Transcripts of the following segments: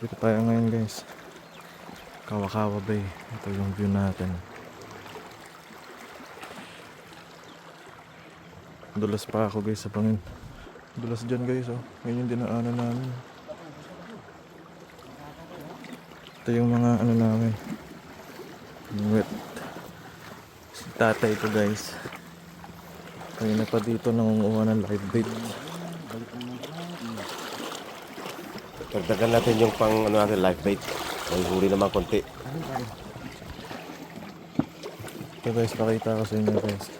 Dito tayo ngayon guys, Kawa-Kawa Bay. Ito yung view natin. Dulas pa ako guys sa pangin. Dulas dyan guys, oh. Ngayon yung dinaanan namin. Ito yung mga ano namin, wet. Si tatay ko guys, kanina pa dito nangunguha ng live bait. Dagdagan natin yung pang ano natin, live bait. May huli naman konti. Ito guys, pakita ko sa inyo guys.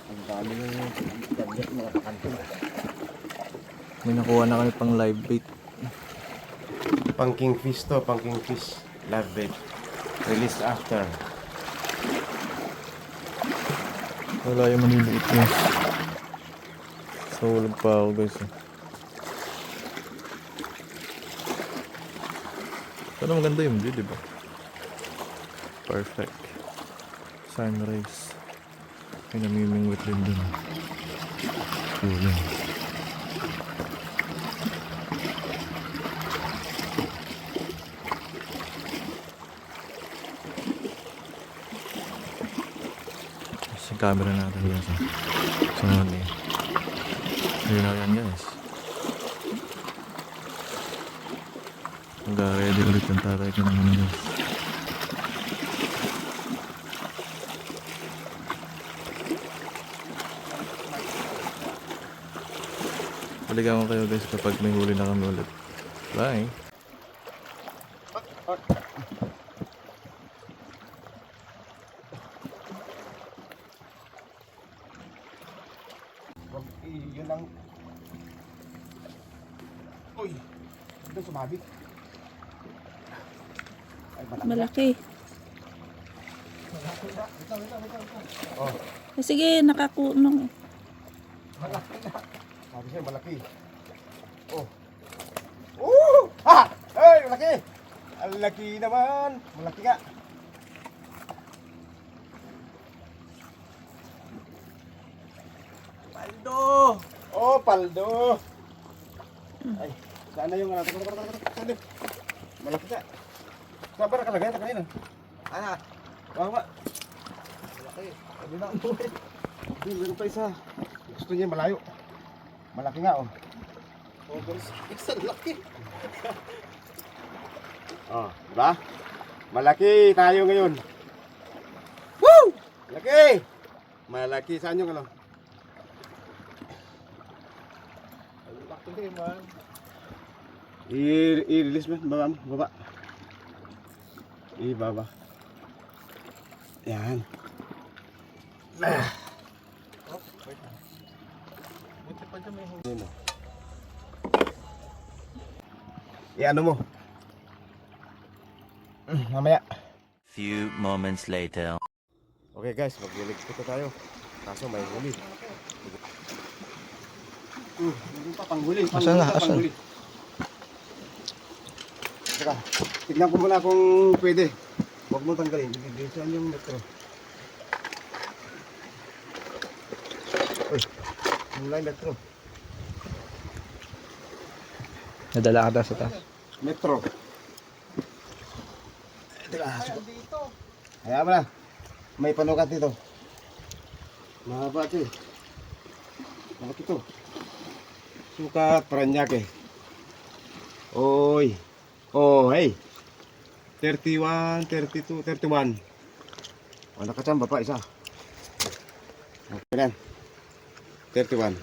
May nakuha na kami pang live bait. Pang kingfish to, pang kingfish live bait. Release after. Wala yung maniliit niya. So ulag pa ako guys, eh. Pero maganda yung view, diba? Perfect. Sunrise. May namimingwit din dun. Yun. Sa camera natin guys, eh. Sunod eh. Ayun na yan guys. Mag-ready ulit yung tatay ko ng ano guys. Balikan ko kayo guys kapag may huli na kami ulit. Bye! Yun lang. Uy! Ito sumabi. Malaki. Oh, Sige, nakakunong. malaki na. Sabi siya, malaki. Oh. Ha! Hey, malaki! Ang laki naman. Malaki nga. Paldo! Oh, paldo! Ay, sana yung ano. Saan? Malaki ka. Sabar ka lagay, kanina. Ana, bawa. Malaki. Sabi na ang buhay. Meron pa isa. Gusto niya malayo. Malaki nga, oh. Oh, isa laki. Oh, diba? Malaki tayo ngayon. Woo! Malaki! Malaki. Saan yung ano? Malaki din, man. I-release mo. Baba mo. Baba. Ibaba. Yan. Buti pa dyan may huli. Ano? I-ano mo? Mamaya. Few moments later. Okay guys, magliligpit na tayo. Kaso may huli. Meron pa panghuli. Asan na? Asan? Teka, tignan ko muna kung pwede. Huwag mo tanggalin. Saan yung metro? Uy, wala yung metro. Nadala ka daw sa taas. Metro. Teka, hayaan mo na. May panukat dito. Mahaba ito eh. Bakit ito? Sukat Paranaque. Oy. Oh, hey. 31, 32, 31. Oh, nakachamba pa isa. Okay na. 31.